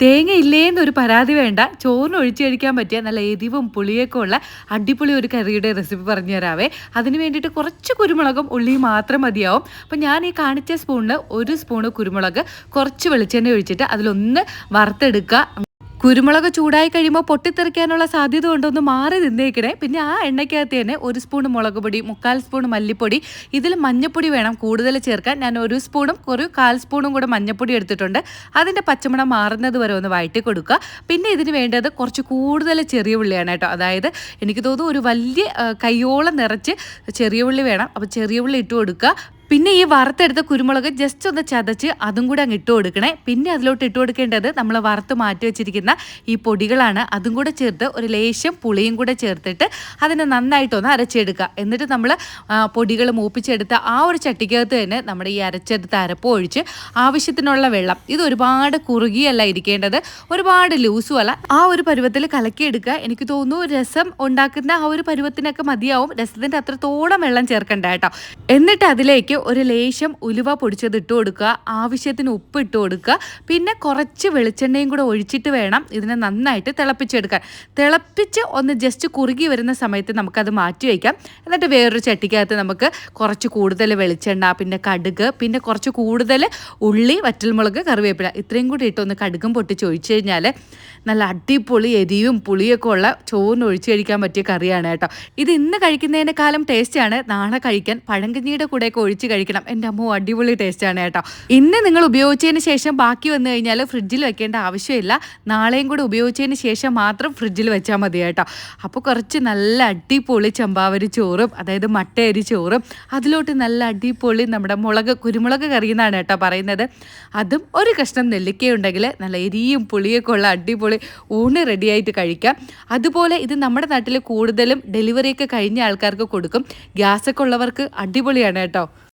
തേങ്ങ ഇല്ലേന്നൊരു പരാതി വേണ്ട. ചോറിന് ഒഴിച്ച് കഴിക്കാൻ പറ്റിയ നല്ല എരിവും പുളിയൊക്കെ ഉള്ള അടിപൊളി ഒരു കറിയുടെ റെസിപ്പി പറഞ്ഞു തരാവേ. അതിന് വേണ്ടിയിട്ട് കുറച്ച് കുരുമുളകും ഉള്ളിയും മാത്രം മതിയാവും. അപ്പോൾ ഞാൻ ഈ കാണിച്ച സ്പൂണിന് 1 സ്പൂണ് കുരുമുളക് കുറച്ച് വെളിച്ചെണ്ണ ഒഴിച്ചിട്ട് അതിലൊന്ന് വറുത്തെടുക്കുക. കുരുമുളക് ചൂടായി കഴിയുമ്പോൾ പൊട്ടിത്തെറിക്കാനുള്ള സാധ്യത ഉണ്ടോന്ന് മാറി നിന്നേക്കണേ. പിന്നെ ആ എണ്ണയ്ക്കകത്ത് തന്നെ 1 സ്പൂൺ മുളക് പൊടി, 3/4 സ്പൂൺ മല്ലിപ്പൊടി, ഇതിൽ മഞ്ഞപ്പൊടി വേണം കൂടുതൽ ചേർക്കാൻ. ഞാൻ 1 സ്പൂണും 1/4 സ്പൂണും കൂടെ മഞ്ഞപ്പൊടി എടുത്തിട്ടുണ്ട്. അതിൻ്റെ പച്ചമണം മാറുന്നത് വരെ ഒന്ന് വഴറ്റി കൊടുക്കുക. പിന്നെ ഇതിന് വേണ്ടത് കുറച്ച് കൂടുതൽ ചെറിയ ഉള്ളിയാണ് കേട്ടോ. അതായത് എനിക്ക് തോന്നുന്നു ഒരു വലിയ കയ്യോളം നിറച്ച് ചെറിയ ഉള്ളി വേണം. അപ്പോൾ ചെറിയ ഉള്ളി ഇട്ട് കൊടുക്കുക. പിന്നെ ഈ വറുത്തെടുത്ത കുരുമുളക് ജസ്റ്റ് ഒന്ന് ചതച്ച് അതും കൂടെ അങ്ങ് ഇട്ട് കൊടുക്കണേ. പിന്നെ അതിലോട്ട് ഇട്ട് കൊടുക്കേണ്ടത് നമ്മൾ വറുത്ത് മാറ്റി വെച്ചിരിക്കുന്ന ഈ പൊടികളാണ്. അതും കൂടെ ചേർത്ത് ഒരു ലേശം പുളിയും കൂടെ ചേർത്തിട്ട് അതിനെ നന്നായിട്ടൊന്ന് അരച്ചെടുക്കുക. എന്നിട്ട് നമ്മൾ പൊടികൾ മൂപ്പിച്ചെടുത്ത ആ ഒരു ചട്ടിക്കകത്ത് തന്നെ നമ്മുടെ ഈ അരച്ചെടുത്ത അരപ്പ് ഒഴിച്ച് ആവശ്യത്തിനുള്ള വെള്ളം, ഇത് ഒരുപാട് കുറുകിയല്ല ഇരിക്കേണ്ടത്, ഒരുപാട് ലൂസും അല്ല, ആ ഒരു പരുവത്തിൽ കലക്കിയെടുക്കുക. എനിക്ക് തോന്നുന്നു രസം ഉണ്ടാക്കുന്ന ആ ഒരു പരുവത്തിനൊക്കെ മതിയാവും. രസത്തിൻ്റെ അത്രത്തോളം വെള്ളം ചേർക്കണ്ട കേട്ടോ. എന്നിട്ട് അതിലേക്ക് ഒരു ലേശം ഉലുവ പൊടിച്ചത് ഇട്ട് കൊടുക്കുക, ആവശ്യത്തിന് ഉപ്പ് ഇട്ട് കൊടുക്കുക. പിന്നെ കുറച്ച് വെളിച്ചെണ്ണയും കൂടെ ഒഴിച്ചിട്ട് വേണം ഇതിനെ നന്നായിട്ട് തിളപ്പിച്ചെടുക്കാൻ. തിളപ്പിച്ച് ഒന്ന് ജസ്റ്റ് കുറുകി വരുന്ന സമയത്ത് നമുക്കത് മാറ്റി വയ്ക്കാം. എന്നിട്ട് വേറൊരു ചട്ടിക്കകത്ത് നമുക്ക് കുറച്ച് കൂടുതൽ വെളിച്ചെണ്ണ, പിന്നെ കടുക്, പിന്നെ കുറച്ച് കൂടുതൽ ഉള്ളി, വറ്റൽമുളക്, കറിവേപ്പില ഇത്രയും കൂടി ഇട്ടൊന്ന് കടുകും പൊട്ടിച്ച് ഒഴിച്ച് കഴിഞ്ഞാൽ നല്ല അടിപൊളി എരിവും പുളിയൊക്കെ ഉള്ള ചോറിന് ഒഴിച്ച് കഴിക്കാൻ പറ്റിയ കറിയാണ് കേട്ടോ. ഇത് ഇന്ന് കഴിക്കുന്നതിനേക്കാളും ടേസ്റ്റാണ് നാളെ കഴിക്കാൻ പഴങ്കഞ്ഞിയുടെ കൂടെയൊക്കെ ഒഴിച്ച് കഴിക്കണം. എൻ്റെ അമ്മ അടിപൊളി ടേസ്റ്റാണ് കേട്ടോ. ഇന്ന് നിങ്ങൾ ഉപയോഗിച്ചതിന് ശേഷം ബാക്കി വന്നു കഴിഞ്ഞാൽ ഫ്രിഡ്ജിൽ വെക്കേണ്ട ആവശ്യമില്ല. നാളെയും കൂടെ ഉപയോഗിച്ചതിന് ശേഷം മാത്രം ഫ്രിഡ്ജിൽ വെച്ചാൽ മതി കേട്ടോ. അപ്പോൾ കുറച്ച് നല്ല അടിപൊളി ചമ്പാവരി ചോറും, അതായത് മട്ടയരി ചോറും, അതിലോട്ട് നല്ല അടിപൊളി നമ്മുടെ കുരുമുളക് കറിയെന്നാണ് കേട്ടോ പറയുന്നത്. അതും ഒരു കഷ്ണം നെല്ലിക്കയുണ്ടെങ്കിൽ നല്ല എരിയും പുളിയൊക്കെ ഉള്ള അടിപൊളി ഊണ് റെഡിയായിട്ട് കഴിക്കാം. അതുപോലെ ഇത് നമ്മുടെ നാട്ടിൽ കൂടുതലും ഡെലിവറിയൊക്കെ കഴിഞ്ഞ ആൾക്കാർക്ക് കൊടുക്കും. ഗ്യാസൊക്കെ ഉള്ളവർക്ക് അടിപൊളിയാണ് കേട്ടോ.